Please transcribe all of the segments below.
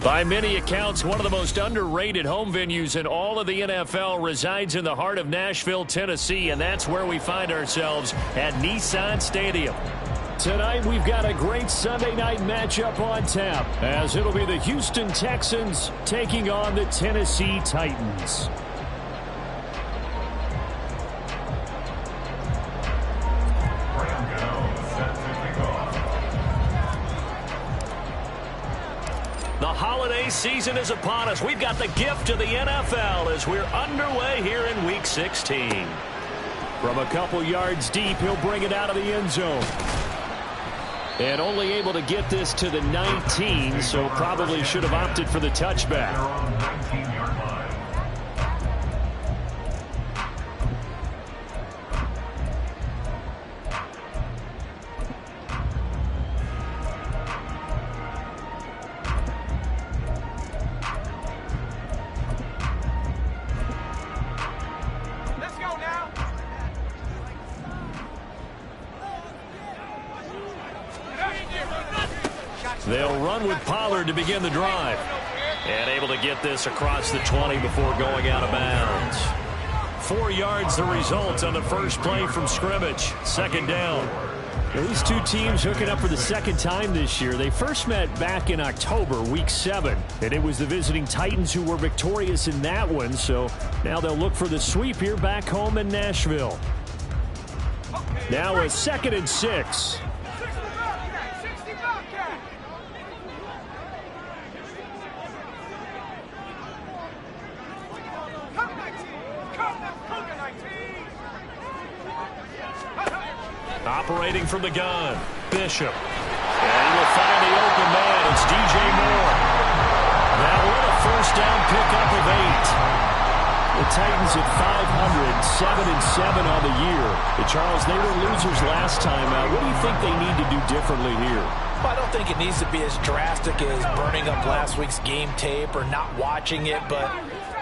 By many accounts, one of the most underrated home venues in all of the NFL resides in the heart of Nashville, Tennessee, and that's where we find ourselves at Nissan Stadium. Tonight, we've got a great Sunday night matchup on tap, as it'll be the Houston Texans taking on the Tennessee Titans. The holiday season is upon us. We've got the gift of the NFL as we're underway here in Week 16. From a couple yards deep, he'll bring it out of the end zone. And only able to get this to the 19, so probably should have opted for the touchback. They'll run with Pollard to begin the drive. And able to get this across the 20 before going out of bounds. 4 yards the result on the first play from scrimmage. Second down. These two teams hooking up for the second time this year. They first met back in October, Week 7. And it was the visiting Titans who were victorious in that one. So now they'll look for the sweep here back home in Nashville. Now a 2nd and 6. Operating from the gun, Bishop. And he will find the open man. It's DJ Moore. That one a first down pickup of 8. The Titans at 500, 7-7 on the year. And Charles, they were losers last time out. What do you think they need to do differently here? Well, I don't think it needs to be as drastic as burning up last week's game tape or not watching it, but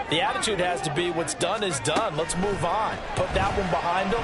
the attitude has to be what's done is done. Let's move on. Put that one behind them.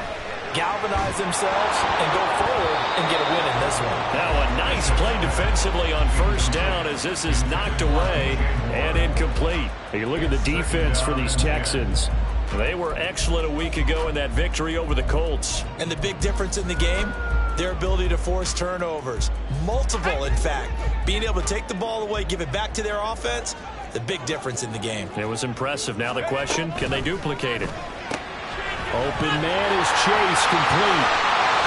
Galvanize themselves and go forward and get a win in this one. Now a nice play defensively on first down as this is knocked away and incomplete. You look at the defense for these Texans. They were excellent a week ago in that victory over the Colts. And the big difference in the game, their ability to force turnovers. Multiple, in fact. Being able to take the ball away, give it back to their offense, the big difference in the game. It was impressive. Now the question, can they duplicate it? Open man is Chase, complete.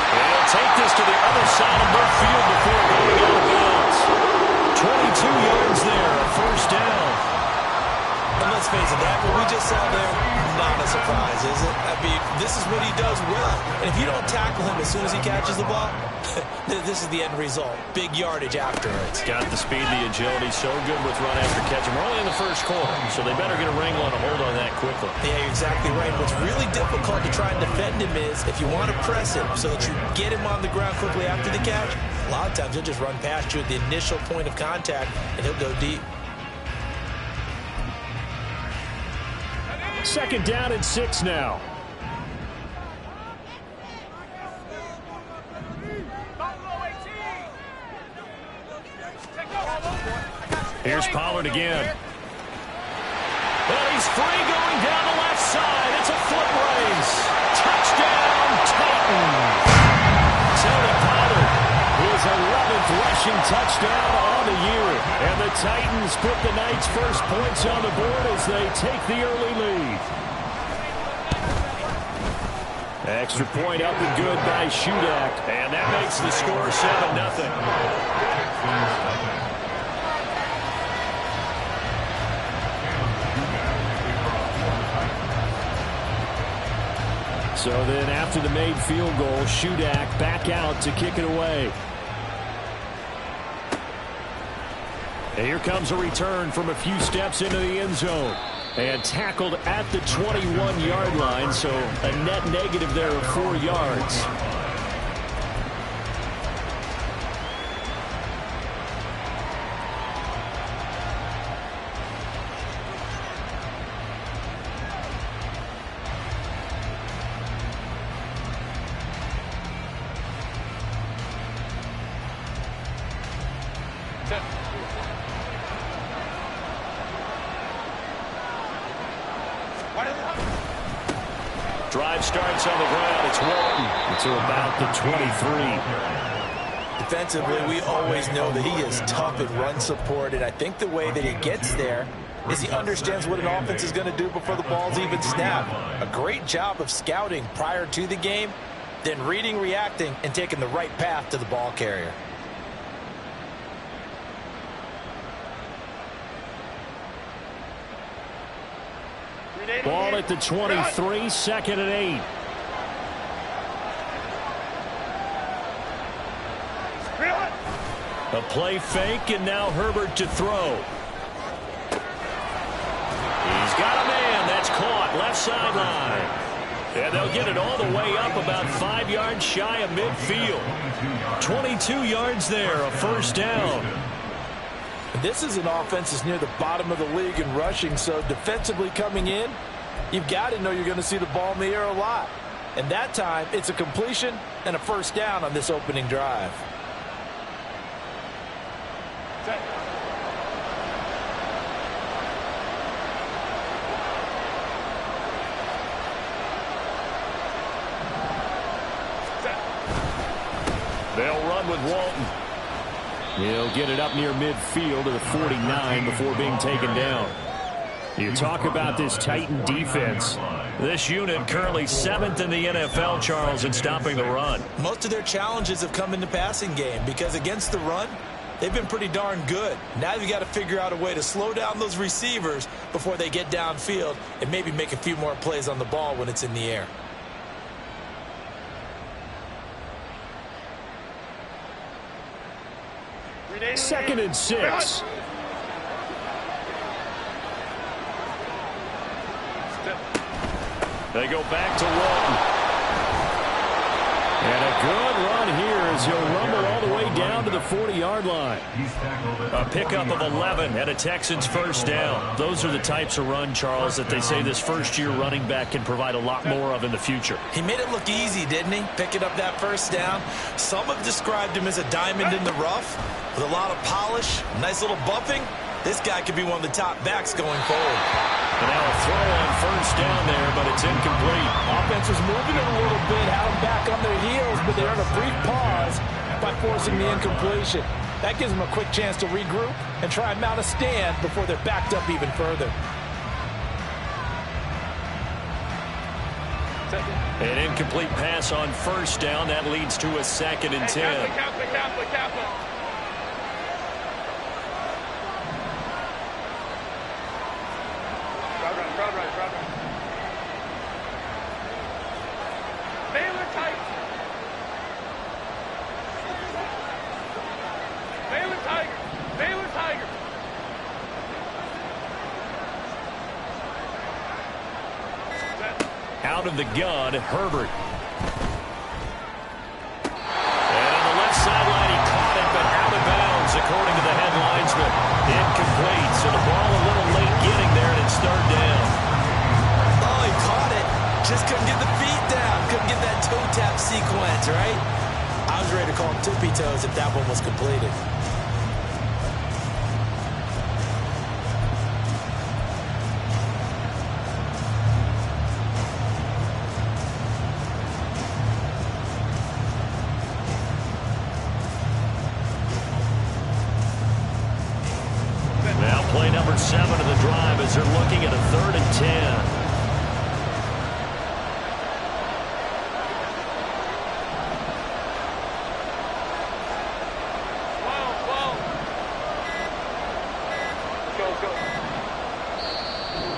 And he'll take this to the other side of midfield before going out of bounds. 22 yards there, a first down. And let's face it, that what we just saw there, not a surprise, is it? I mean, this is what he does well. And if you don't tackle him as soon as he catches the ball, this is the end result. Big yardage afterwards. Got the speed, the agility, so good with run after catch. We're only in the first quarter, so they better get a wrangle and a hold on that quickly. Yeah, you're exactly right. What's really difficult to try and defend him is if you want to press him so that you get him on the ground quickly after the catch, a lot of times he'll just run past you at the initial point of contact, and he'll go deep. 2nd down and 6 now. Here's Pollard again. And he's free going down the left side. It's a foot race. Touchdown, Titans. Tony Pollard, his 11th rushing touchdown on the year. And the Titans put the night's first points on the board as they take the early lead. Extra point up and good by Shudak. And that makes the score 7-0. So then after the made field goal, Shudak back out to kick it away. And here comes a return from a few steps into the end zone. And tackled at the 21-yard line, so a net negative there of 4 yards. Drive starts on the ground. It's Walton to about the 23. Defensively, we always know that he is tough at run support, and I think the way that he gets there is he understands what an offense is going to do before the ball's even snapped. A great job of scouting prior to the game, then reading, reacting, and taking the right path to the ball carrier. Ball at the 23, second and 8. A play fake, and now Herbert to throw. He's got a man. That's caught. Left sideline. And they'll get it all the way up about 5 yards shy of midfield. 22 yards there, a first down. This is an offense that's near the bottom of the league in rushing, so defensively coming in, you've got to know you're going to see the ball in the air a lot. And that time, it's a completion and a first down on this opening drive. They'll run with Walton. He'll get it up near midfield to the 49 before being taken down. You talk about this Titan defense. This unit currently 7th in the NFL, Charles, in stopping the run. Most of their challenges have come in the passing game because against the run, they've been pretty darn good. Now you've got to figure out a way to slow down those receivers before they get downfield and maybe make a few more plays on the ball when it's in the air. Second and 6. They go back to Walton. And a good run here as he'll rumble all the way down to the 40-yard line. A pickup of 11 and a Texans first down. Those are the types of run, Charles, that they say this first-year running back can provide a lot more of in the future. He made it look easy, didn't he? Picking up that first down. Some have described him as a diamond in the rough with a lot of polish, nice little buffing. This guy could be one of the top backs going forward. And now a throw on first down there, but it's incomplete. Offense was moving it a little bit, had them back on their heels, but they earned a brief pause by forcing the incompletion. That gives them a quick chance to regroup and try and mount a stand before they're backed up even further. An incomplete pass on first down. That leads to a second and 10. Out of the gun, Herbert. And on the left sideline, he caught it, but out of bounds, according to the head linesman. Incomplete, so the ball a little late getting there, and it's third down. Oh, he caught it. Just couldn't get the feet down. Couldn't get that toe tap sequence, right? I was ready to call him tippy toes if that one was completed. Play number 7 of the drive as they're looking at a 3rd and 10.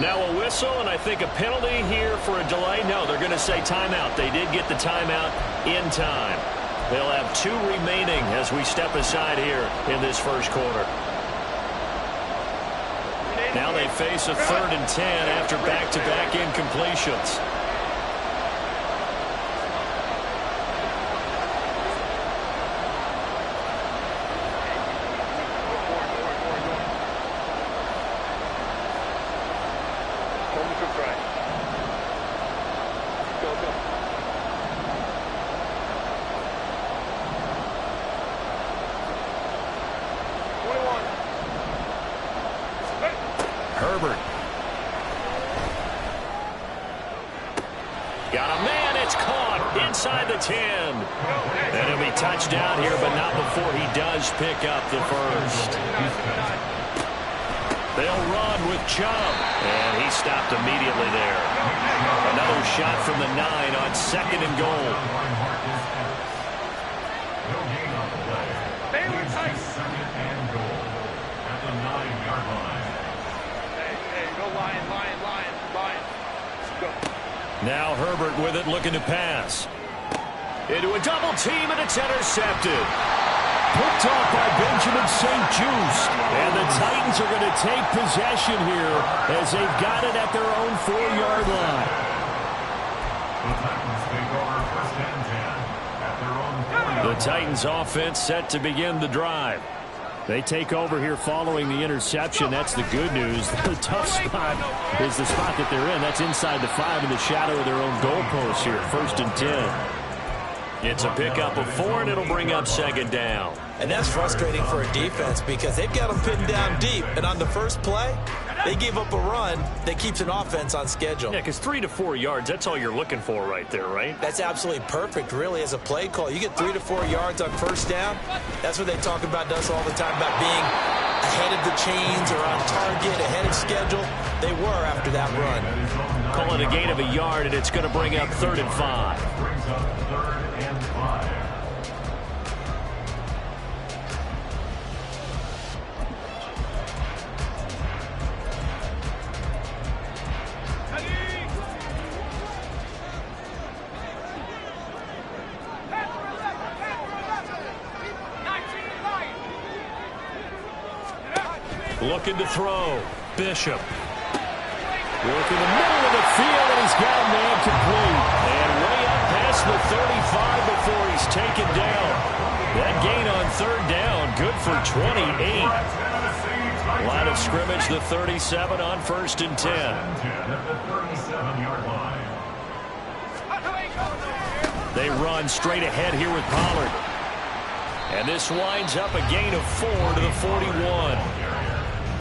Now a whistle, and I think a penalty here for a delay. No, they're going to say timeout. They did get the timeout in time. They'll have 2 remaining as we step aside here in this first quarter. Now they face a 3rd and 10 after back-to-back incompletions. Herbert. inside the 10. And it'll be touchdown here, but not before he does pick up the first. They'll run with Chubb, and he stopped immediately there. Another shot from the 9 on 2nd and goal. Now Herbert with it, looking to pass. Into a double team, and it's intercepted. Picked off by Benjamin St-Juste. And the Titans are going to take possession here as they've got it at their own 4-yard line. The Titans offense set to begin the drive. They take over here following the interception. That's the good news. The tough spot is the spot that they're in. That's inside the 5 in the shadow of their own goalpost here. 1st and 10. It's a pickup of 4, and it'll bring up 2nd down. And that's frustrating for a defense because they've got them pinned down deep. And on the first play, they give up a run that keeps an offense on schedule. Yeah, because 3 to 4 yards, that's all you're looking for right there, right? That's absolutely perfect, really, as a play call. You get 3 to 4 yards on 1st down. That's what they talk about us all the time, about being ahead of the chains or on target, ahead of schedule. They were after that run. Call it a gain of a yard, and it's going to bring up 3rd and 5. Looking to throw. Bishop. Working the middle of the field, and he's got a man complete. And way up past the 35 before he's taken down. That gain on 3rd down, good for 28. Line of scrimmage, the 37 on 1st and 10. They run straight ahead here with Pollard. And this winds up a gain of 4 to the 41.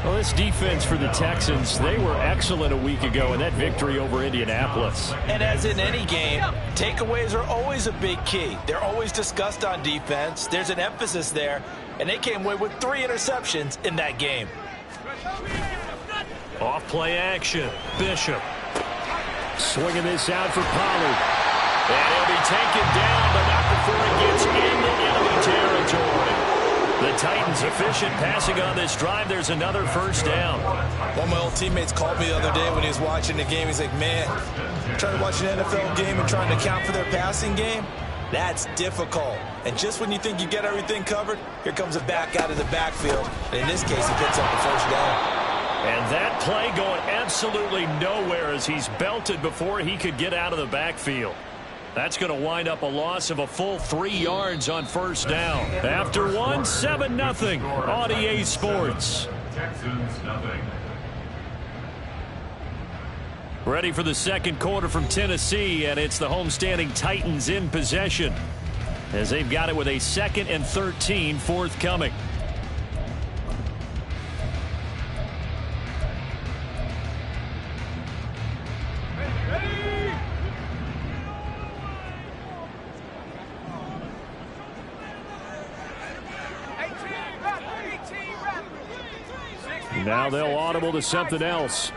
Well, this defense for the Texans, they were excellent a week ago in that victory over Indianapolis. And as in any game, takeaways are always a big key. They're always discussed on defense. There's an emphasis there, and they came away with 3 interceptions in that game. Off play action. Bishop. Swinging this out for Pollard. And he'll be taken down, but not before he gets into enemy territory. The Titans efficient passing on this drive. There's another 1st down. One of my old teammates called me the other day when he was watching the game. He's like, man, trying to watch an NFL game and trying to account for their passing game, that's difficult. And just when you think you get everything covered, here comes a back out of the backfield. And in this case, he picks up the 1st down. And that play going absolutely nowhere as he's belted before he could get out of the backfield. That's going to wind up a loss of a full 3 yards on 1st down. After 1, 7-0 on EA Sports. Ready for the 2nd quarter from Tennessee, and it's the homestanding Titans in possession as they've got it with a 2nd and 13 forthcoming. Now they'll audible to something else.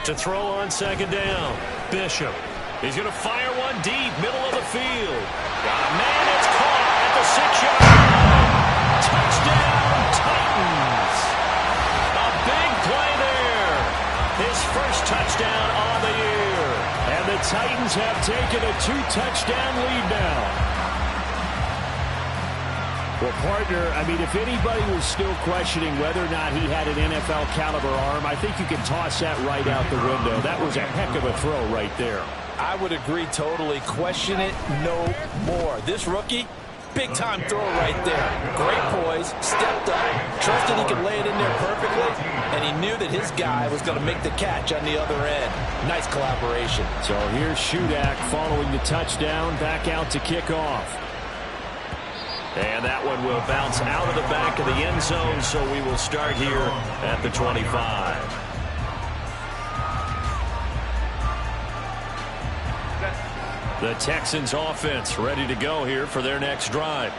To throw on 2nd down. Bishop. He's going to fire one deep, middle of the field. Got a man, it's caught at the 6-yard line. Touchdown, Titans. A big play there. His first touchdown on the year. And the Titans have taken a 2-touchdown lead now. Well, partner, I mean, if anybody was still questioning whether or not he had an NFL caliber arm, I think you can toss that right out the window. That was a heck of a throw right there. I would agree totally. Question it no more. This rookie, big-time throw right there. Great poise, stepped up, trusted he could lay it in there perfectly, and he knew that his guy was going to make the catch on the other end. Nice collaboration. So here's Shudak following the touchdown, back out to kick off. And that one will bounce out of the back of the end zone, so we will start here at the 25. The Texans offense ready to go here for their next drive.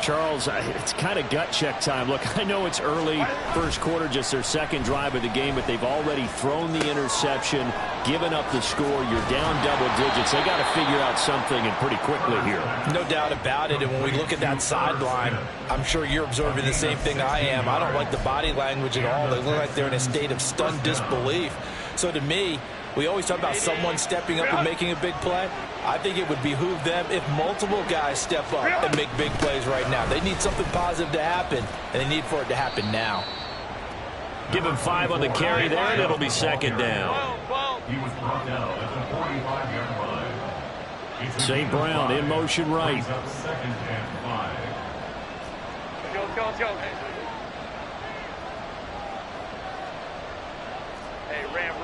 Charles, it's kind of gut check time. Look, I know it's early, first quarter, just their second drive of the game, but they've already thrown the interception, given up the score. You're down double digits. They got to figure out something, and pretty quickly here. No doubt about it. And when we look at that sideline, I'm sure you're observing the same thing I am. I don't like the body language at all. They look like they're in a state of stunned disbelief. So to me, we always talk about someone stepping up and making a big play. I think it would behoove them if multiple guys step up and make big plays right now. They need something positive to happen, and they need for it to happen now. Give him 5 on the carry there, and it'll be second down. He was brought down at the 45-yard line. St. Brown in motion right. Second and 5. Let's go. Hey, ram.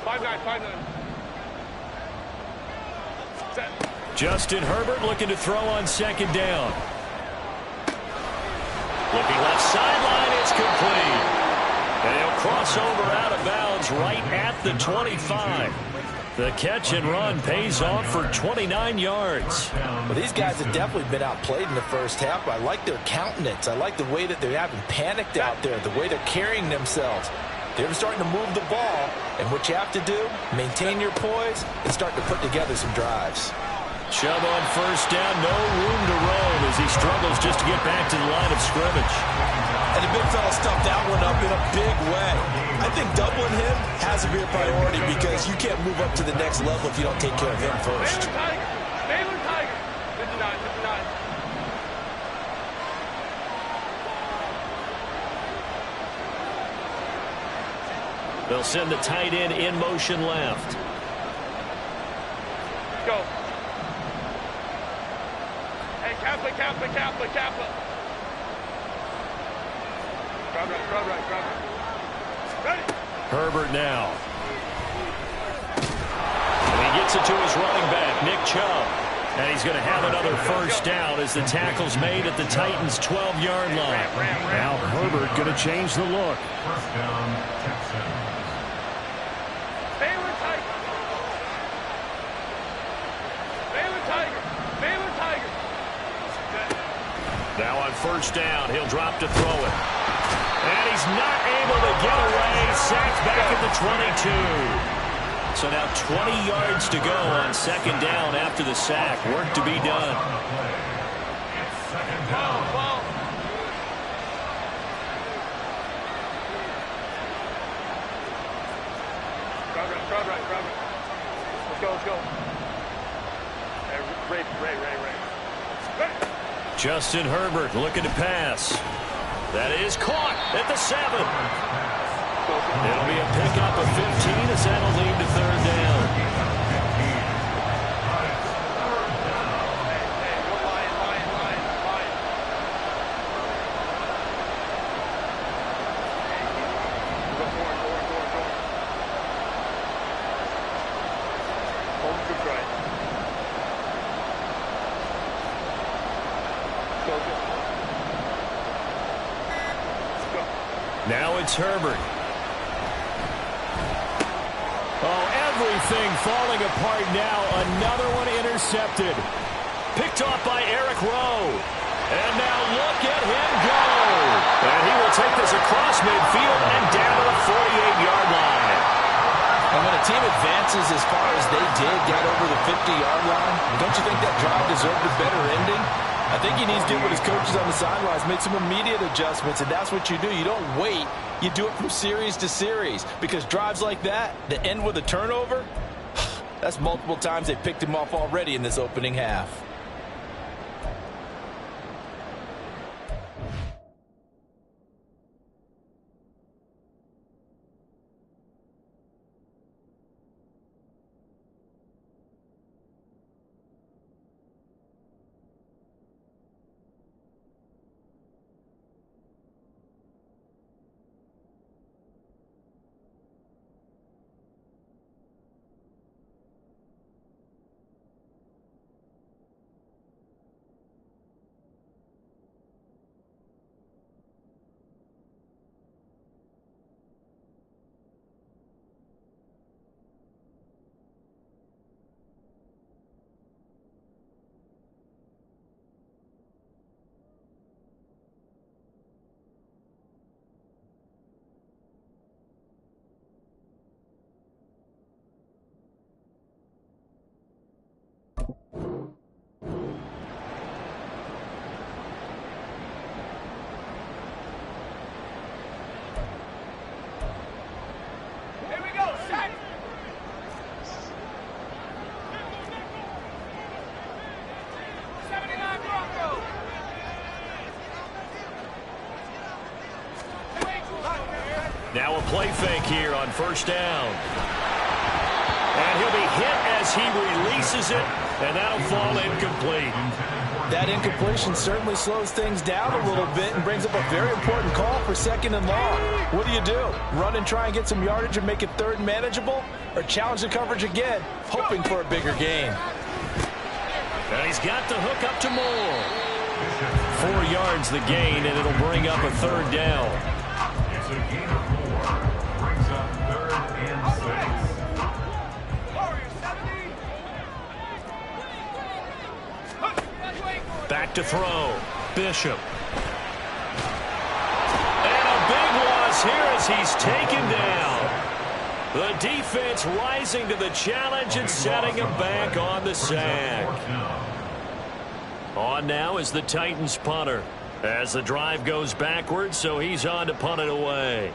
5-9. Set. Justin Herbert looking to throw on second down. Looking left sideline, it's complete. And he'll cross over out of bounds right at the 25. The catch and run pays off for 29 yards. Well, these guys have definitely been outplayed in the first half. I like their countenance. I like the way that they haven't panicked out there, the way they're carrying themselves. They're starting to move the ball, and what you have to do, maintain your poise and start to put together some drives. Chubb on first down, no room to roam as he struggles just to get back to the line of scrimmage. And the big fella stuffed that one up in a big way. I think doubling him has to be a priority because you can't move up to the next level if you don't take care of him first. Baylor Tiger. 59. They'll send the tight end in motion left. Go. Hey, Kappa. Crowd right. Ready. Herbert now. And he gets it to his running back, Nick Chubb. And he's going to have another first down as the tackle's made at the Titans' 12-yard line. Now Herbert going to change the look. First down, Texans. Baylor Tiger. Now on first down, he'll drop to throw it. And he's not able to get away. Sacked back at the 22. So now 20 yards to go on second down after the sack. Work to be done. It's second down. Crowd right. Let's go. Hey, Ray. Ready. Justin Herbert looking to pass. That is caught at the 7. It'll be a pickup of 15 as that'll lead to third down. Hey, go line. Go forward. Home scoop right. Go. Now it's Herbert. Oh, everything falling apart now. Another one intercepted. Picked off by Eric Rowe. And now look at him go. And he will take this across midfield and down to the 48-yard line. And when a team advances as far as they did, got over the 50-yard line, don't you think that drive deserved a better ending? I think he needs to do what his coaches on the sidelines, make some immediate adjustments, and that's what you do. You don't wait. You do it from series to series because drives like that end with a turnover, that's multiple times they picked him off already in this opening half. Now a play fake here on first down. And he'll be hit as he releases it, and that'll fall incomplete. That incompletion certainly slows things down a little bit and brings up a very important call for second and long. What do? Run and try and get some yardage and make it third and manageable? Or challenge the coverage again, hoping for a bigger gain? And he's got the hook up to Moore. 4 yards the gain, and it'll bring up a third down. It's a gain of 4. Brings up 3rd and 6. Back to throw. Bishop. And a big loss here as he's taken down. The defense rising to the challenge and setting him back on the sack. On now is the Titans punter as the drive goes backwards, so he's on to punt it away.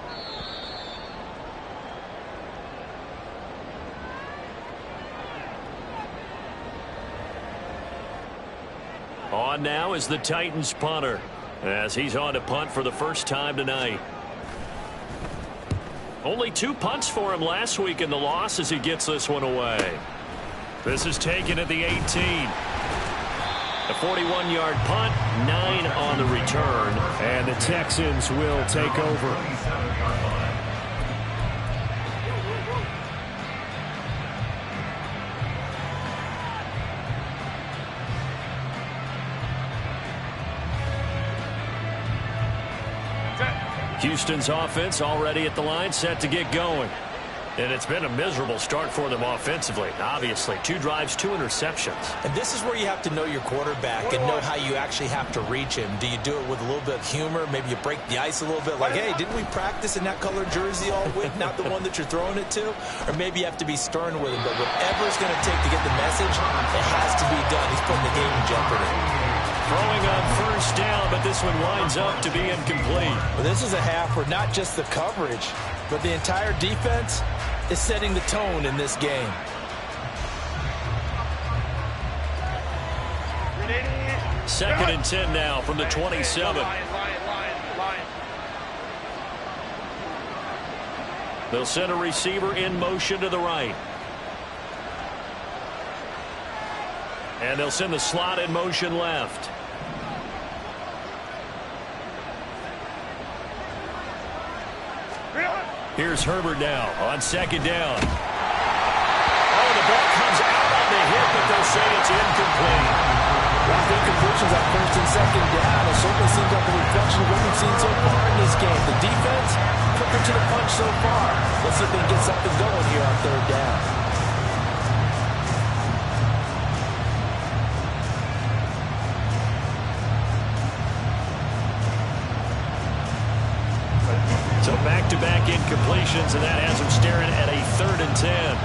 On now is the Titans punter as he's on to punt for the first time tonight. Only 2 punts for him last week in the loss as he gets this one away. This is taken at the 18. A 41-yard punt, 9 on the return, and the Texans will take over. Houston's offense already at the line, set to get going. And it's been a miserable start for them offensively. Obviously, 2 drives, 2 interceptions. And this is where you have to know your quarterback and know how you actually have to reach him. Do you do it with a little bit of humor? Maybe you break the ice a little bit like, hey, didn't we practice in that colored jersey all week, not the one that you're throwing it to? Or maybe you have to be stern with him. But whatever it's going to take to get the message, it has to be done. He's putting the game in jeopardy. Throwing on first down, but this one winds up to be incomplete. Well, this is a half where not just the coverage, but the entire defense is setting the tone in this game. Second and 10 now from the 27. They'll send a receiver in motion to the right. And they'll send the slot in motion left. Here's Herbert now on second down. Oh, the ball comes out on the hit, but they'll say it's incomplete. Well, incompletions on first and second down. It certainly seems like a reflection of what we've seen so far in this game. The defense, quicker to the punch so far. Let's see if they can get something going here on third down. So back-to-back incompletions, and that has him staring at a 3rd and 10.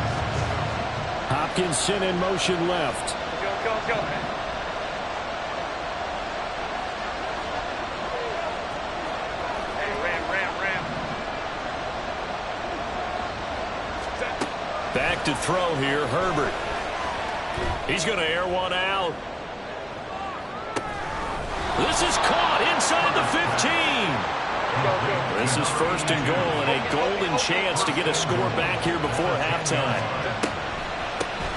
Hopkins sent in motion left. Go. Hey, ram. Back to throw here, Herbert. He's going to air one out. This is caught inside the 15. This is first and goal, and a golden chance to get a score back here before halftime.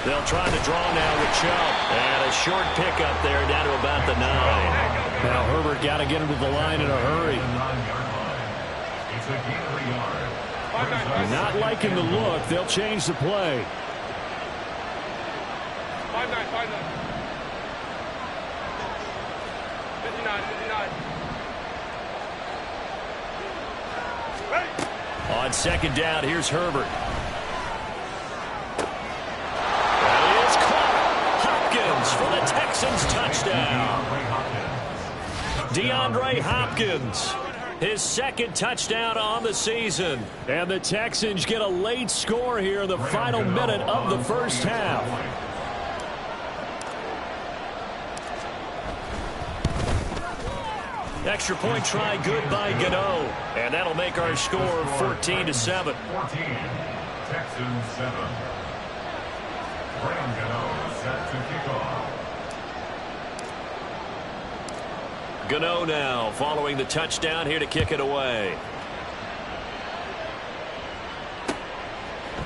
They'll try to draw now with Chubb. And a short pickup there down to about the 9. Now Herbert got to get him to the line in a hurry. It's a gain of 1 yard. Not liking the look. They'll change the play. 5-9. 59. On second down, here's Herbert. That is caught. Hopkins for the Texans touchdown. DeAndre Hopkins, his 2nd touchdown on the season. And the Texans get a late score here in the final minute of the first half. Extra point try good by Gano. And that'll make our score 14-7. 14. Texans 7. Graham Gano set to kick off. Gano now following the touchdown here to kick it away.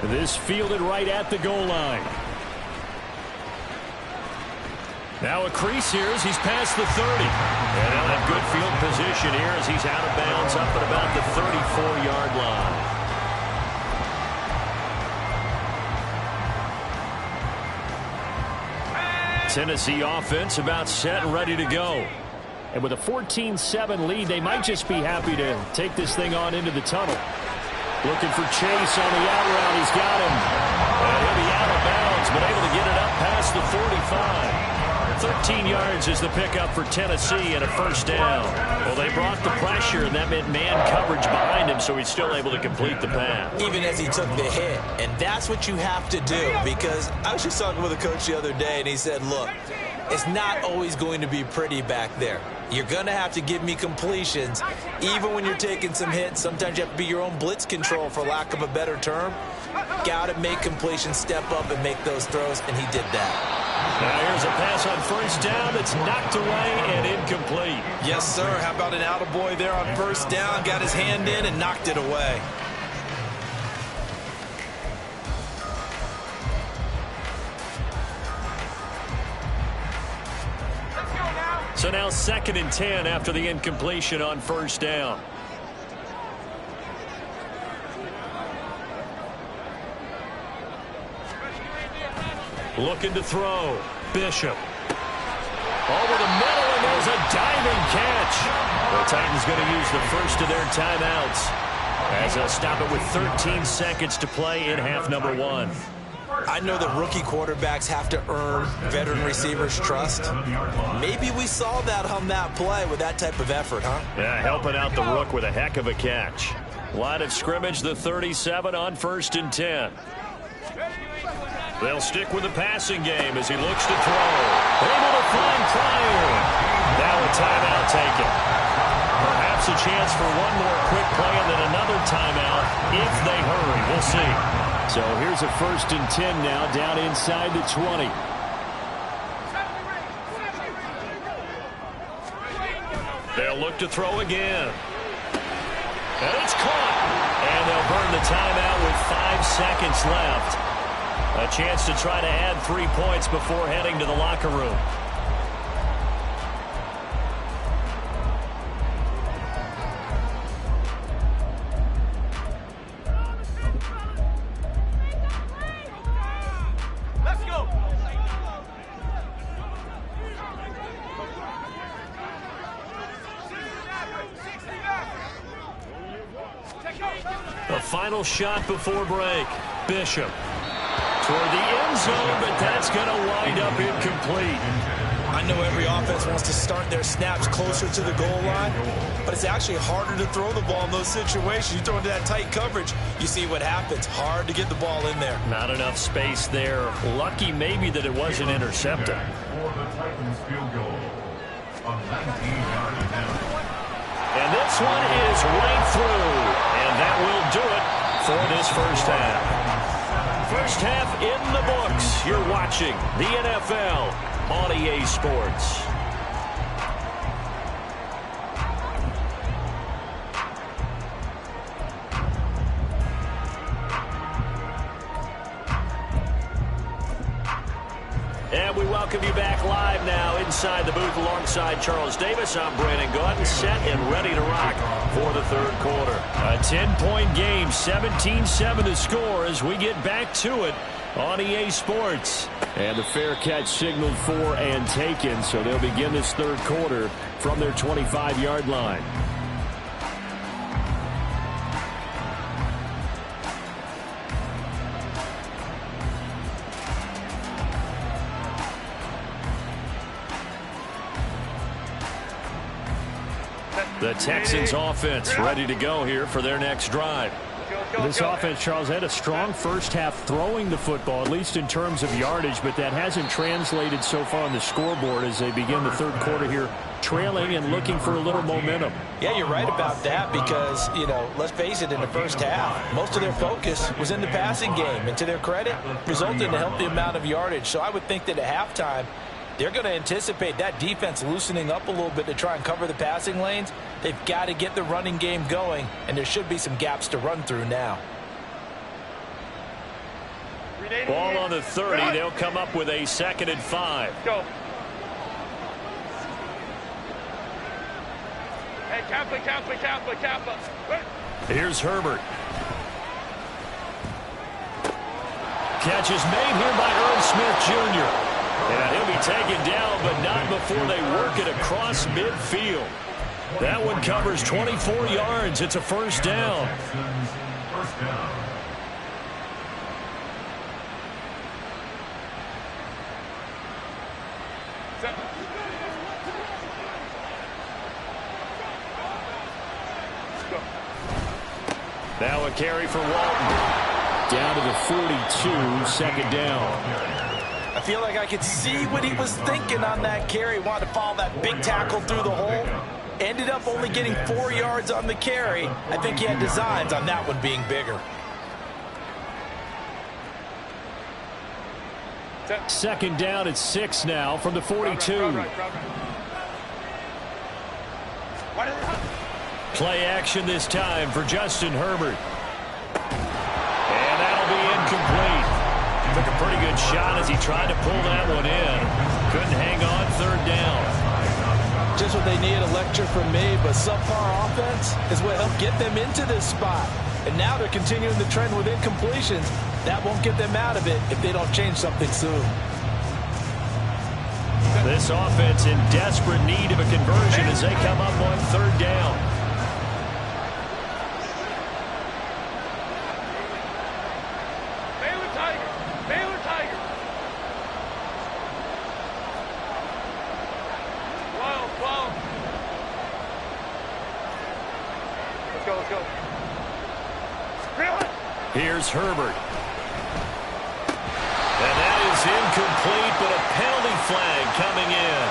This fielded right at the goal line. Now a crease here as he's past the 30. And he'll have good field position here as he's out of bounds up at about the 34-yard line. Tennessee offense about set and ready to go. And with a 14-7 lead, they might just be happy to take this thing on into the tunnel. Looking for Chase on the out route. He's got him. And he'll be out of bounds, but able to get it up past the 45. 13 yards is the pickup for Tennessee and a first down. Well, they brought the pressure, and that meant man coverage behind him, so he's still able to complete the pass. Even as he took the hit. And that's what you have to do, because I was just talking with a coach the other day, and he said, look, it's not always going to be pretty back there. You're going to have to give me completions. Even when you're taking some hits, sometimes you have to be your own blitz control, for lack of a better term. Got to make completions, step up and make those throws, and he did that. Now here's a pass on first down that's knocked away and incomplete. Yes, sir. How about an attaboy there on first down? Got his hand in and knocked it away. So now 2nd and 10 after the incompletion on first down. Looking to throw. Bishop. Over the middle, and there's a diving catch. The Titans going to use the first of their timeouts as they'll stop it with 13 seconds to play in half number 1. I know that rookie quarterbacks have to earn veteran receivers' trust. Maybe we saw that on that play with that type of effort, huh? Yeah, helping out the rook with a heck of a catch. Line of scrimmage, the 37 on 1st and 10. They'll stick with the passing game as he looks to throw. Able to find Pryor. Now a timeout taken. Perhaps a chance for one more quick play and then another timeout if they hurry. We'll see. So here's a 1st and 10 now down inside the 20. They'll look to throw again. And it's caught. And they'll burn the timeout with 5 seconds left. A chance to try to add 3 points before heading to the locker room. Let's go. The final shot before break. Bishop. Toward the end zone, but that's going to wind up incomplete. I know every offense wants to start their snaps closer to the goal line, but it's actually harder to throw the ball in those situations. You throw into that tight coverage, you see what happens. Hard to get the ball in there. Not enough space there. Lucky maybe that it wasn't intercepted. For the Titans field goal. A 19-yard attempt. And this one is right through. And that will do it for this first half. First half in the books. You're watching the NFL on EA Sports. And we welcome you back live now inside the booth alongside Charles Davis. I'm Brandon Gaudin, set and ready to rock for the third quarter. A 10-point game, 17-7 to score as we get back to it on EA Sports. And the fair catch signaled for and taken, so they'll begin this third quarter from their 25-yard line. The Texans offense ready to go here for their next drive. This offense, Charles, had a strong first half throwing the football, at least in terms of yardage, but that hasn't translated so far on the scoreboard as they begin the third quarter here, trailing and looking for a little momentum. Yeah, you're right about that because, you know, let's face it, in the first half, most of their focus was in the passing game, and to their credit, resulted in a healthy amount of yardage. So I would think that at halftime, they're going to anticipate that defense loosening up a little bit to try and cover the passing lanes. They've got to get the running game going, and there should be some gaps to run through now. Ball on the 30. They'll come up with a 2nd and 5. Go. Hey, Kappa. Here's Herbert. Catch is made here by Earl Smith Jr. And he'll be taken down, but not before they work it across midfield. That one covers 24 yards. It's a first down. First down. Now a carry for Walton. Down to the 42, 2nd down. I feel like I could see what he was thinking on that carry. Wanted to follow that big tackle through the hole. Ended up only getting 4 yards on the carry. I think he had designs on that one being bigger. 2nd down at 6 now from the 42. Play action this time for Justin Herbert. And that'll be incomplete. Took a pretty good shot as he tried to pull that one in. Couldn't hang on 3rd down. Just what they need, a lecture from me, but subpar offense is what helped get them into this spot. And now they're continuing the trend with incompletions. That won't get them out of it if they don't change something soon. This offense in desperate need of a conversion as they come up on 3rd down. Here's Herbert. And that is incomplete, but a penalty flag coming in.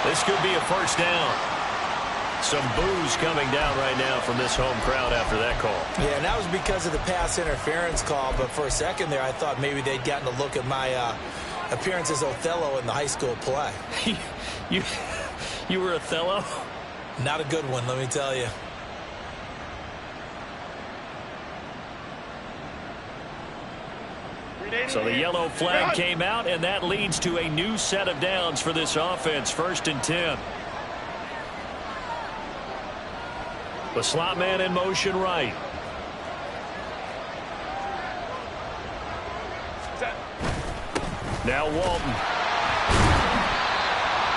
This could be a first down. Some boos coming down right now from this home crowd after that call. Yeah, and that was because of the pass interference call, but for a second there I thought maybe they'd gotten a look at my appearance as Othello in the high school play. You were Othello? Not a good one, let me tell you. So the yellow flag came out, and that leads to a new set of downs for this offense. 1st and 10. The slot man in motion right. Now Walton.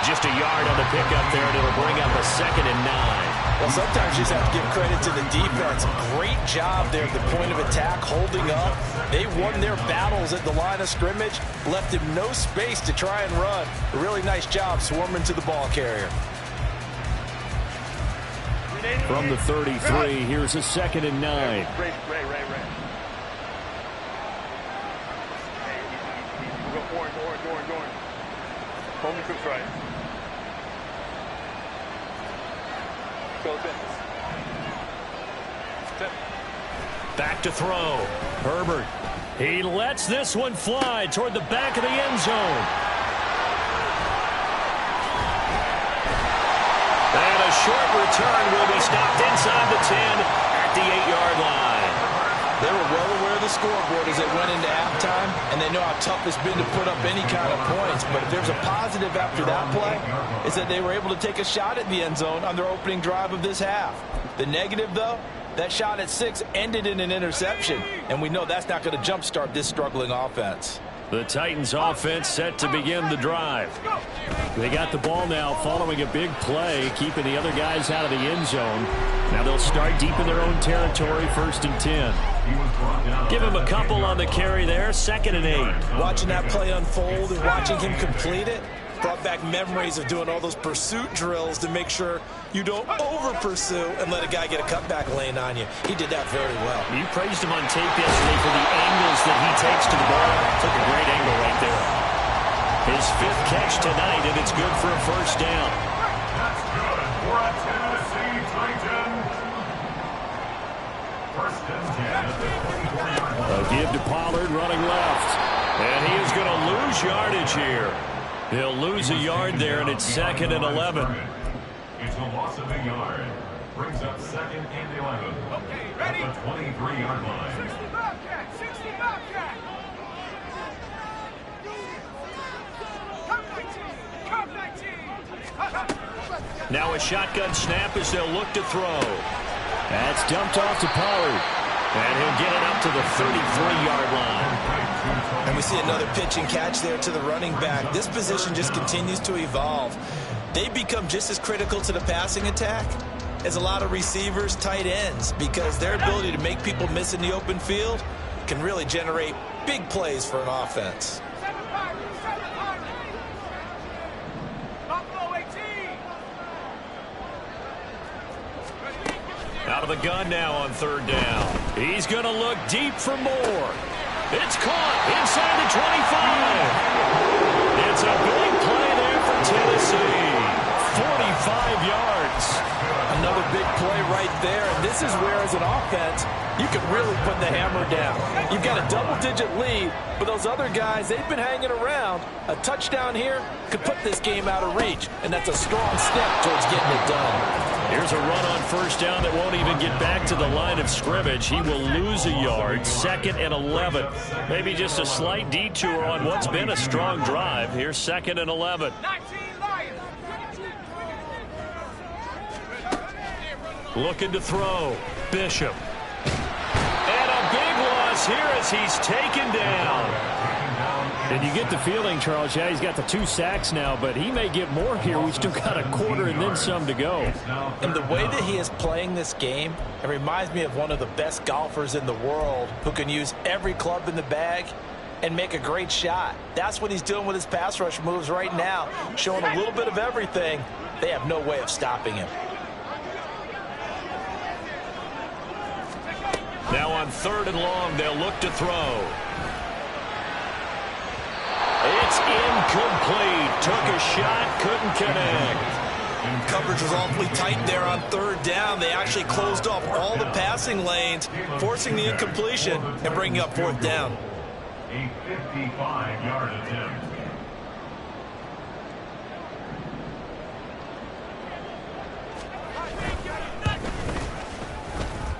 Just a yard on the pickup there, and it'll bring up a 2nd and 9. Well, sometimes you just have to give credit to the defense. Great job there at the point of attack, holding up. They won their battles at the line of scrimmage, left him no space to try and run. A really nice job swarming to the ball carrier. From the 33, here's a 2nd and 9. Ray. Go orange. Homie cooks right. Back to throw. Herbert. He lets this one fly toward the back of the end zone. And a short return will be stopped inside the 10 at the 8-yard line. They were well aware of the scoreboard as they went into halftime, and they know how tough it's been to put up any kind of points. But if there's a positive after that play, it's that they were able to take a shot at the end zone on their opening drive of this half. The negative, though, that shot at 6 ended in an interception, and we know that's not going to jumpstart this struggling offense. The Titans offense set to begin the drive. They got the ball now following a big play, keeping the other guys out of the end zone. Now they'll start deep in their own territory, 1st and 10. Give him a couple on the carry there, 2nd and 8. Watching that play unfold and watching him complete it brought back memories of doing all those pursuit drills to make sure you don't over-pursue and let a guy get a cutback lane on you. He did that very well. You praised him on tape yesterday for the angles that he takes to the ball. Took a great angle right there. His 5th catch tonight, and it's good for a first down. That's good for a Tennessee Titan. 1st and 10 at the 24-yard line. A give to Pollard running left. And he is going to lose yardage here. He'll lose a yard there, and it's 2nd and 11. It's a loss of a yard. Brings up 2nd and 11. Okay, ready? At the 23-yard line. 60 Bobcat. Now a shotgun snap as they'll look to throw. That's dumped off to Pollard. And he'll get it up to the 33-yard line. And we see another pitch and catch there to the running back. This position just continues to evolve. They become just as critical to the passing attack as a lot of receivers, tight ends, because their ability to make people miss in the open field can really generate big plays for an offense. Out of the gun now on third down. He's going to look deep for more. It's caught inside the 25. It's a big play there for Tennessee. 45 yards. Another big play right there. And this is where, as an offense, you can really put the hammer down. You've got a double-digit lead, but those other guys, they've been hanging around. A touchdown here could put this game out of reach, and that's a strong step towards getting it done. Here's a run on first down that won't even get back to the line of scrimmage. He will lose a yard. 2nd and 11. Maybe just a slight detour on what's been a strong drive. Here's 2nd and 11. Looking to throw. Bishop. And a big loss here as he's taken down. And you get the feeling, Charles, yeah, he's got the 2 sacks now, but he may get more here. We've still got a quarter and then some to go. And the way that he is playing this game, it reminds me of one of the best golfers in the world who can use every club in the bag and make a great shot. That's what he's doing with his pass rush moves right now, showing a little bit of everything. They have no way of stopping him. Now on 3rd and long, they'll look to throw. It's incomplete. Took a shot, couldn't connect. Coverage was awfully tight there on 3rd down. They actually closed off all the passing lanes, forcing the incompletion and bringing up 4th down. A 55-yard attempt.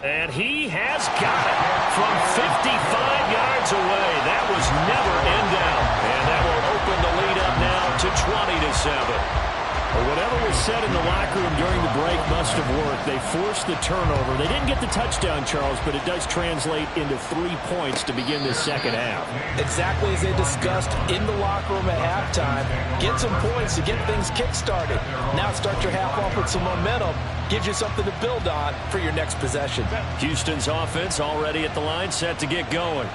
And he has got it from 55 yards away. That was never in doubt. And that will open the lead up now to 20-7. Well, whatever was said in the locker room during the break must have worked. They forced the turnover. They didn't get the touchdown, Charles, but it does translate into 3 points to begin this second half. Exactly as they discussed in the locker room at halftime. Get some points to get things kick-started. Now start your half off with some momentum. Gives you something to build on for your next possession. Houston's offense already at the line, set to get going.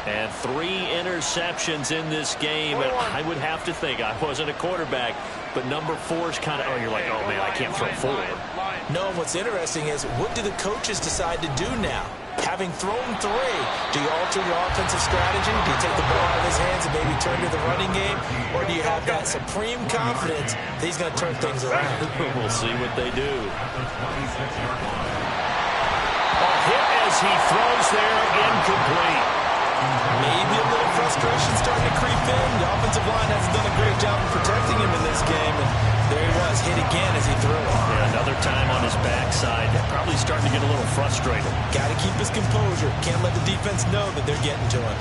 And 3 interceptions in this game. And I would have to think, I wasn't a quarterback, but number 4 is kind of, oh, you're like, oh, man, I can't throw 4. No, and what's interesting is, what do the coaches decide to do now? Having thrown 3, do you alter your offensive strategy? Do you take the ball out of his hands and maybe turn to the running game? Or do you have that supreme confidence that he's going to turn things around? We'll see what they do. A hit as he throws there, incomplete. Maybe a little frustration starting to creep in. The offensive line hasn't done a great job of protecting him in this game. And there he was, hit again as he threw it. Yeah, another time on his backside. Probably starting to get a little frustrated. Got to keep his composure. Can't let the defense know that they're getting to him.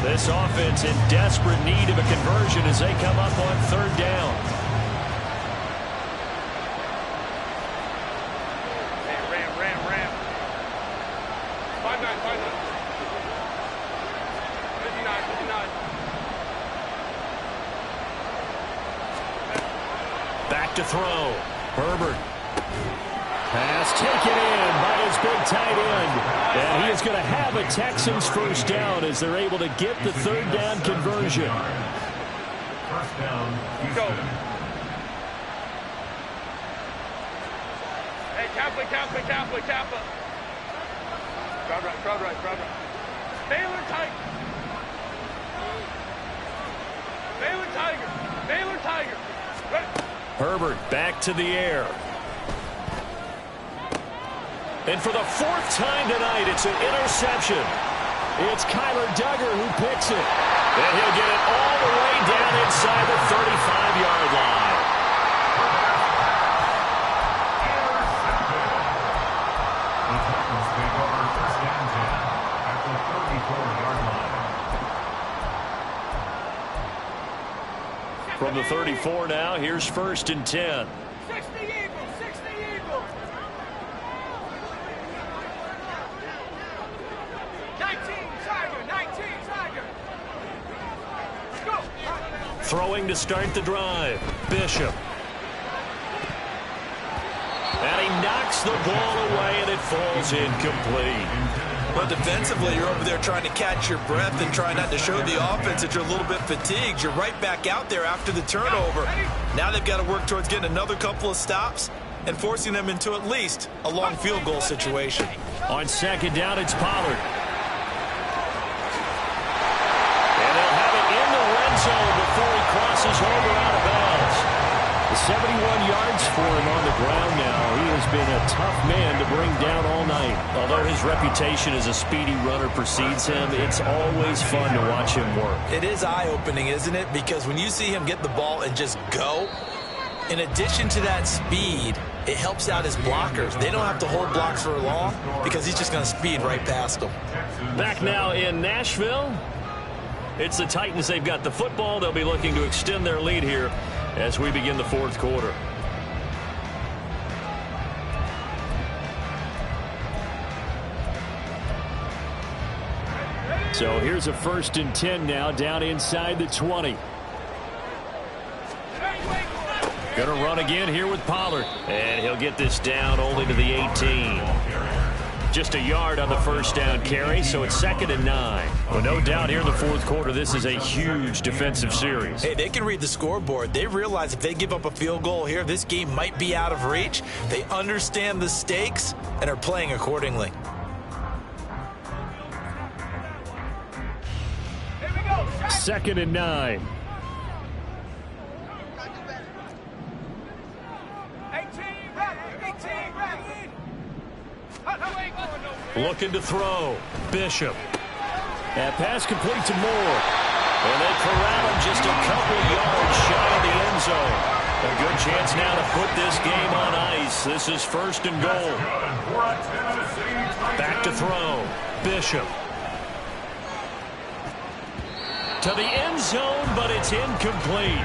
This offense in desperate need of a conversion as they come up on 3rd down. Ram. 5-9. 59. Back to throw. Herbert. Pass taken in by his big tight end. And he is going to have a Texans first down as they're able to get the 3rd down conversion. First down. Go. Hey, Kaplan. Crowd right. Baylor Tiger. Ready. Herbert back to the air. And for the 4th time tonight, it's an interception. It's Kyler Duggar who picks it. And he'll get it all the way down inside the 35-yard line. The Titans take over first and 10 at the 34-yard line. From the 34 now, here's 1st and 10. 60 Eagles, 60 Eagles. 19 Tiger, 19 Tiger. Let's go. Throwing to start the drive. Bishop. And he knocks the ball away, and it falls incomplete. But defensively, you're over there trying to catch your breath and trying not to show the offense that you're a little bit fatigued. You're right back out there after the turnover. Now they've got to work towards getting another couple of stops and forcing them into at least a long field goal situation. On 2nd down, it's Pollard. And they'll have it in the red zone before he crosses over out of bounds. 71 yards for him on the ground now. He has been a tough man to bring down all night. Although his reputation as a speedy runner precedes him, it's always fun to watch him work. It is eye-opening, isn't it? Because when you see him get the ball and just go, in addition to that speed, it helps out his blockers. They don't have to hold blocks for long because he's just going to speed right past them. Back now in Nashville, it's the Titans. They've got the football. They'll be looking to extend their lead here as we begin the 4th quarter. So here's a 1st and 10 now, down inside the 20. Gonna run again here with Pollard. And he'll get this down only to the 18. Just a yard on the 1st down carry, so it's 2nd and 9. Well, no doubt here in the 4th quarter, this is a huge defensive series. Hey, they can read the scoreboard. They realize if they give up a field goal here, this game might be out of reach. They understand the stakes and are playing accordingly. Here we go. 2nd and 9. 18 ready. Looking to throw. Bishop. That pass complete to Moore. And they corral him just a couple yards shy of the end zone. A good chance now to put this game on ice. This is 1st and goal. Back to throw. Bishop. To the end zone, but it's incomplete.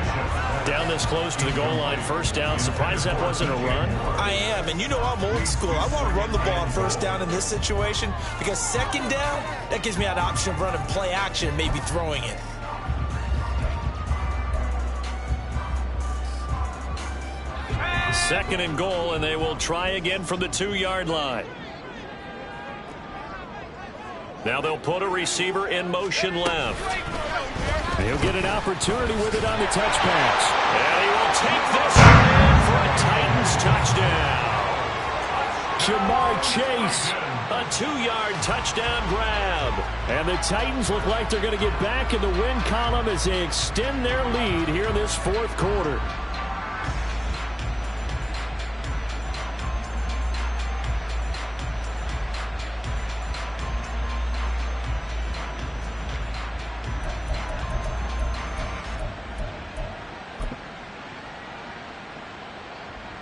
Down this close to the goal line, 1st down. Surprised that wasn't a run? I am, and you know I'm old school. I want to run the ball on 1st down in this situation because 2nd down, that gives me an option of running play action and maybe throwing it. Second and goal, and they will try again from the 2-yard line. Now they'll put a receiver in motion left. He'll get an opportunity with it on the touch pass. And he will take this in for a Titans touchdown. Jamar Chase, a 2-yard touchdown grab. And the Titans look like they're going to get back in the win column as they extend their lead here in this 4th quarter.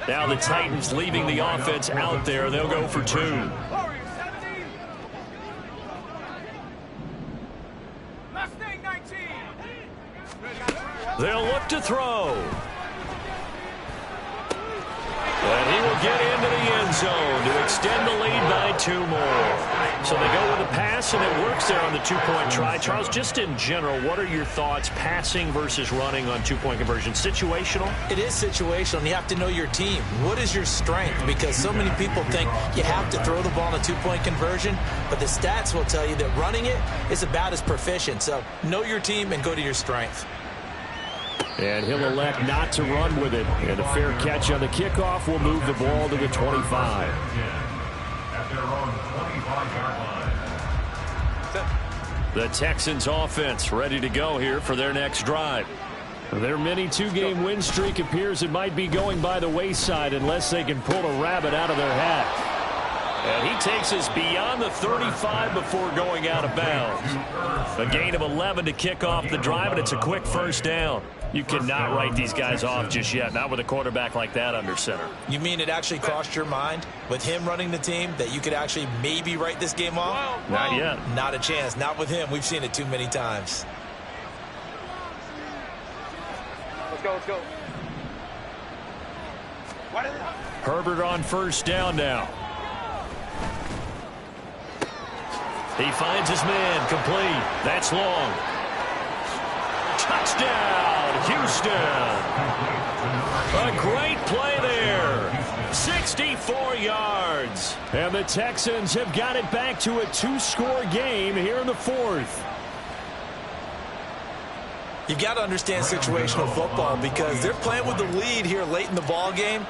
Now the Titans leaving the offense out there. They'll go for 2. Mustang 19. They'll look to throw. And he will get into the end zone to extend the lead by 2 more. So they go with a pass, and it works there on the 2-point try. Charles, just in general, what are your thoughts passing versus running on 2-point conversion? Situational? It is situational, and you have to know your team. What is your strength? Because so many people think you have to throw the ball in a 2-point conversion, but the stats will tell you that running it is about as proficient. So know your team and go to your strength. And he'll elect not to run with it. And a fair catch on the kickoff will move the ball to the 25. The Texans offense ready to go here for their next drive. Their mini 2-game win streak appears it might be going by the wayside unless they can pull a rabbit out of their hat. And he takes us beyond the 35 before going out of bounds. A gain of 11 to kick off the drive, and it's a quick 1st down. You cannot write these guys off just yet, not with a quarterback like that under center. You mean it actually crossed your mind with him running the team that you could actually maybe write this game off? Not yet. Not a chance. Not with him. We've seen it too many times. Herbert on first down now. He finds his man, complete. That's long. Touchdown, Houston. A great play there. 64 yards. And the Texans have got it back to a 2-score game here in the fourth. You've got to understand situational football because they're playing with the lead here late in the ball game.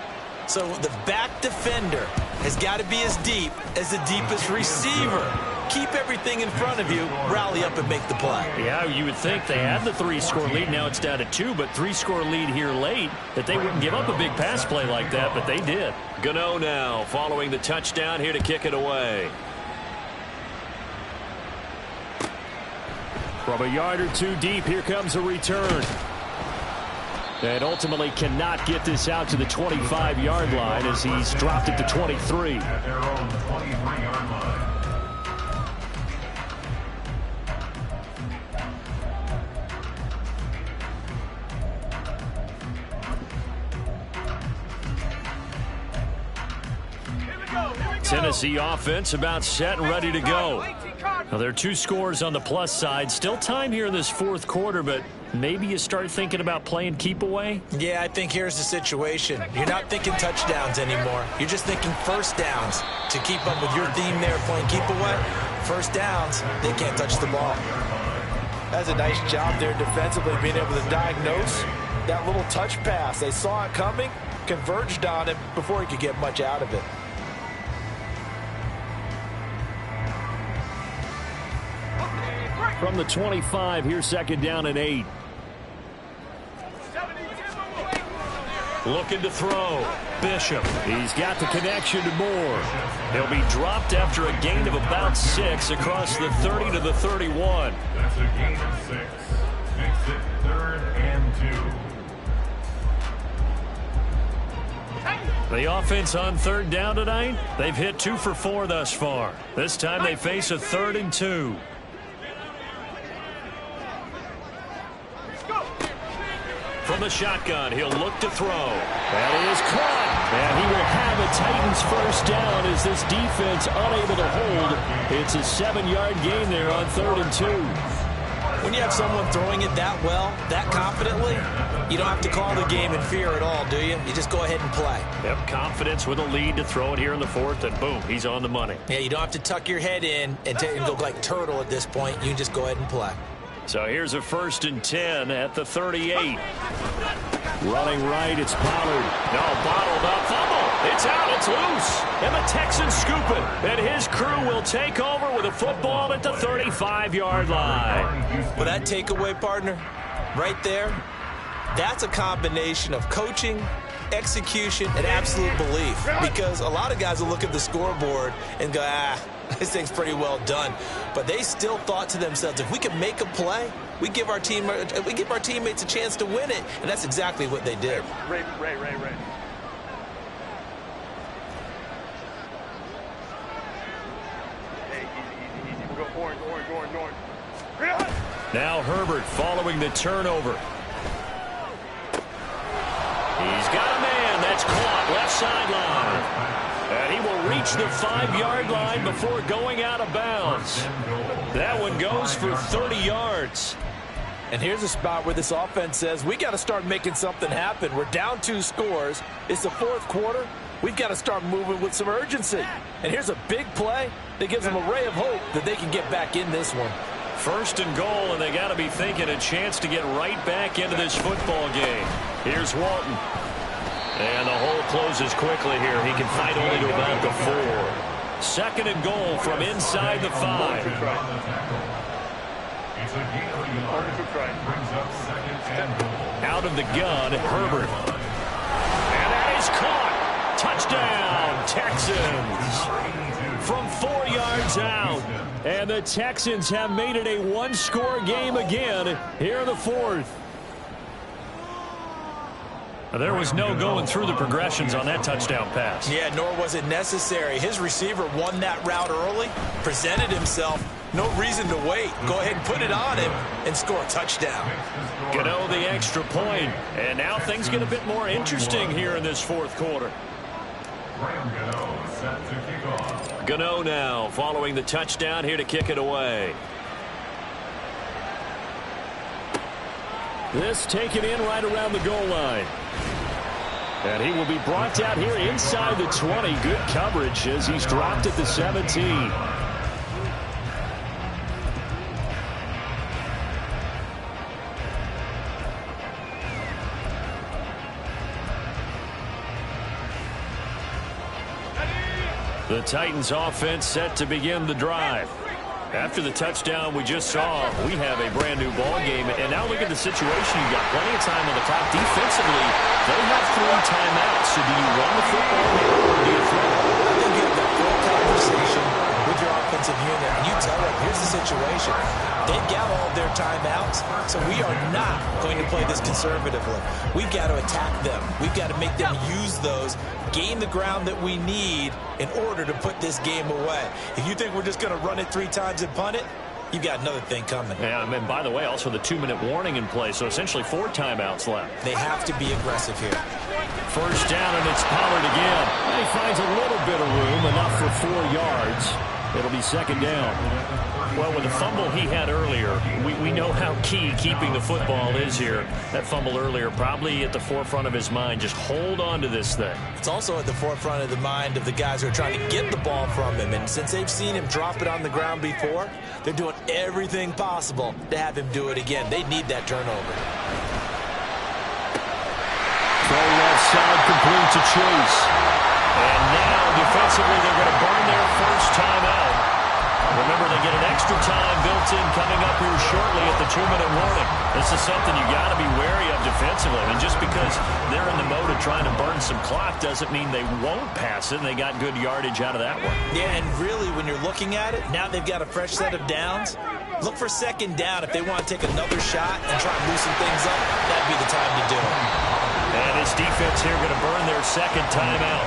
So the back defender has got to be as deep as the deepest receiver. Keep everything in front of you, rally up and make the play. Yeah, you would think they had the 3-score lead. Now it's down to 2, but 3-score lead here late, that they wouldn't give up a big pass play like that, but they did. Gano now following the touchdown here to kick it away. From a yard or two deep, here comes a return. And ultimately cannot get this out to the 25-yard line as he's dropped it to 23. At their own 23-yard line. Tennessee offense about set and ready to go. Now, there are 2 scores on the plus side. Still time here in this fourth quarter, but maybe you start thinking about playing keep away? Yeah, I think here's the situation. You're not thinking touchdowns anymore. You're just thinking first downs to keep up with your theme there playing keep away. First downs, they can't touch the ball. That's a nice job there defensively, being able to diagnose that little touch pass. They saw it coming, converged on it before he could get much out of it. From the 25, here's second down and 8. Looking to throw. Bishop. He's got the connection to Moore. He'll be dropped after a gain of about 6 across the 30 to the 31. That's a gain of 6. Makes it 3rd and 2. The offense on 3rd down tonight, they've hit 2 for 4 thus far. This time they face a 3rd and 2. From the shotgun, he'll look to throw. That is caught. And he will have a Titans first down as this defense unable to hold. It's a 7-yard gain there on 3rd and 2. When you have someone throwing it that well, that confidently, you don't have to call the game in fear at all, do you? You just go ahead and play. Yep, confidence with a lead to throw it here in the fourth, and boom, he's on the money. Yeah, you don't have to tuck your head in and go like turtle at this point. You can just go ahead and play. So here's a 1st and 10 at the 38. Running right, it's Pollard. No, bottled up, fumble. It's out, it's loose. And the Texans scoop it. And his crew will take over with a football at the 35-yard line. Well, that takeaway, partner, right there, that's a combination of coaching, execution, and absolute belief. Because a lot of guys will look at the scoreboard and go, this thing's pretty well done. But they still thought to themselves, if we can make a play, we give our teammates a chance to win it. And that's exactly what they did. Right. Hey, easy. We'll go orange. Now Herbert following the turnover. He's got a man. That's caught left sideline. And he will reach the 5-yard line before going out of bounds. That one goes for 30 yards. And here's a spot where this offense says, we got to start making something happen. We're down 2 scores. It's the fourth quarter. We've got to start moving with some urgency. And here's a big play that gives them a ray of hope that they can get back in this one. 1st and goal, and they got to be thinking a chance to get right back into this football game. Here's Walton. And the hole closes quickly here. He can fight only to about the 4. 2nd and goal from inside the 5. It's a gain of a yard. Brings up 2nd and goal. Out of the gun, Herbert. And that is caught. Touchdown, Texans. From 4 yards out. And the Texans have made it a 1-score game again here in the fourth. There was no going through the progressions on that touchdown pass. Yeah, nor was it necessary. His receiver won that route early, presented himself. No reason to wait. Go ahead and put it on him and score a touchdown. Gano the extra point, and now things get a bit more interesting here in this fourth quarter. Gano set to kick off. Gano now following the touchdown here to kick it away. This taken in right around the goal line. And he will be brought down here inside the 20. Good coverage as he's dropped at the 17. The Titans offense set to begin the drive. After the touchdown we just saw, we have a brand new ball game. And now look at the situation. You've got plenty of time on the clock. Defensively, they have 3 timeouts. So do you run the football here or do you throw? I think you have that full conversation with your offensive unit, and you tell them, here's the situation. They've got all of their timeouts, so we are not going to play this conservatively. We've got to attack them. We've got to make them use those, gain the ground that we need in order to put this game away. If you think we're just going to run it 3 times and punt it, you've got another thing coming. Yeah, and by the way, also the 2-minute warning in play, so essentially 4 timeouts left. They have to be aggressive here. First down, and it's Pollard again. And he finds a little bit of room, enough for 4 yards. It'll be second down. Well, with the fumble he had earlier, we know how key keeping the football is here. That fumble earlier probably at the forefront of his mind. Just hold on to this thing. It's also at the forefront of the mind of the guys who are trying to get the ball from him. And since they've seen him drop it on the ground before, they're doing everything possible to have him do it again. They need that turnover. Throw left side, complete to Chase. And now, defensively, they're going to burn their first timeout. Remember, they get an extra time built in coming up here shortly at the 2-minute warning. This is something you got to be wary of defensively. I mean, just because they're in the mode of trying to burn some clock doesn't mean they won't pass it, and they got good yardage out of that one. Yeah, and really, when you're looking at it, now they've got a fresh set of downs. Look for second down. If they want to take another shot and try and loosen things up, that'd be the time to do it. And his defense here going to burn their second timeout.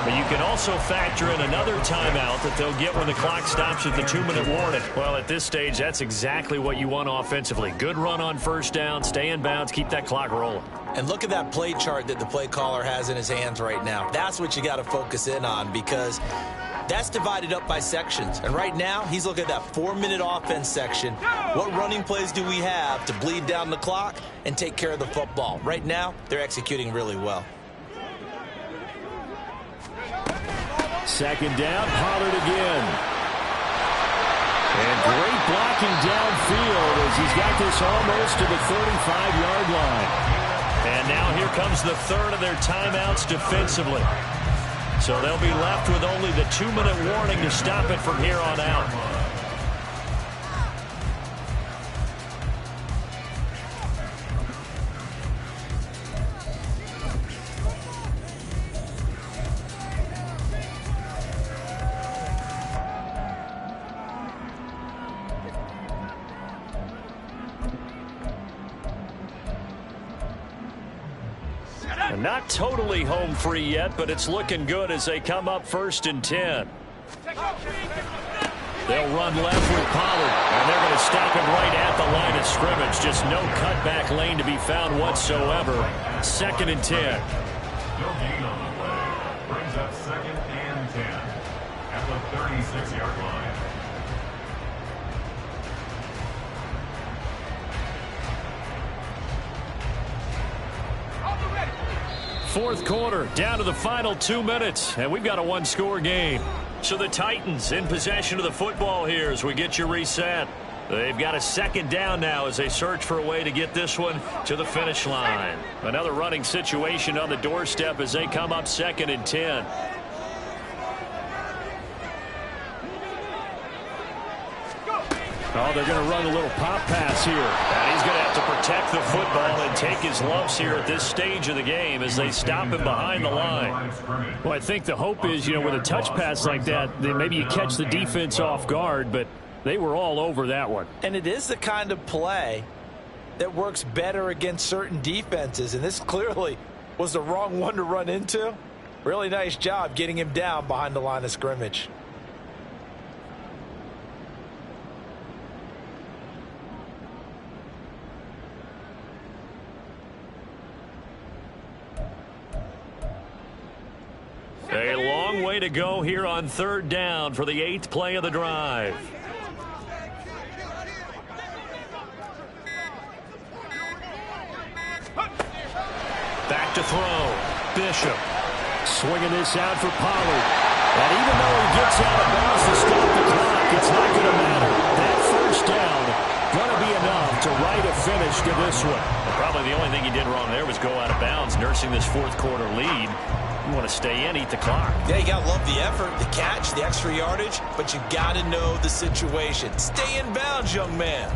But you can also factor in another timeout that they'll get when the clock stops at the 2-minute warning. Well, at this stage, that's exactly what you want offensively. Good run on first down, stay in bounds, keep that clock rolling. And look at that play chart that the play caller has in his hands right now. That's what you got to focus in on, because that's divided up by sections. And right now, he's looking at that 4-minute offense section. What running plays do we have to bleed down the clock and take care of the football? Right now, they're executing really well. Second down, Pollard again. And great blocking downfield as he's got this almost to the 35-yard line. And now here comes the third of their timeouts defensively. So they'll be left with only the 2-minute warning to stop it from here on out. Not totally home free yet, but it's looking good as they come up 1st and 10. They'll run left with Pollard, and they're going to stop him right at the line of scrimmage. Just no cutback lane to be found whatsoever. 2nd and 10. No gain on the play. Brings up 2nd and 10 at the 36-yard line. Fourth quarter, down to the final 2 minutes, and we've got a 1-score game. So the Titans in possession of the football here as we get you reset. They've got a second down now as they search for a way to get this one to the finish line. Another running situation on the doorstep as they come up 2nd and 10. Oh, they're going to run a little pop pass here. And he's going to have to protect the football and take his lumps here at this stage of the game as they stop him behind the line. Well, I think the hope is, with a touch pass like that, then maybe you catch the defense off guard, but they were all over that one. And it is the kind of play that works better against certain defenses, and this clearly was the wrong one to run into. Really nice job getting him down behind the line of scrimmage. long way to go here on third down for the 8th play of the drive. Back to throw. Bishop. Swinging this out for Pollard. And even though he gets out of bounds to stop the clock, it's not going to matter. That first down going to be enough to write a finish to this one. Well, probably the only thing he did wrong there was go out of bounds, nursing this fourth quarter lead. You want to stay in, eat the clock. Yeah, you got to love the effort, the catch, the extra yardage, but you got to know the situation. Stay in bounds, young man.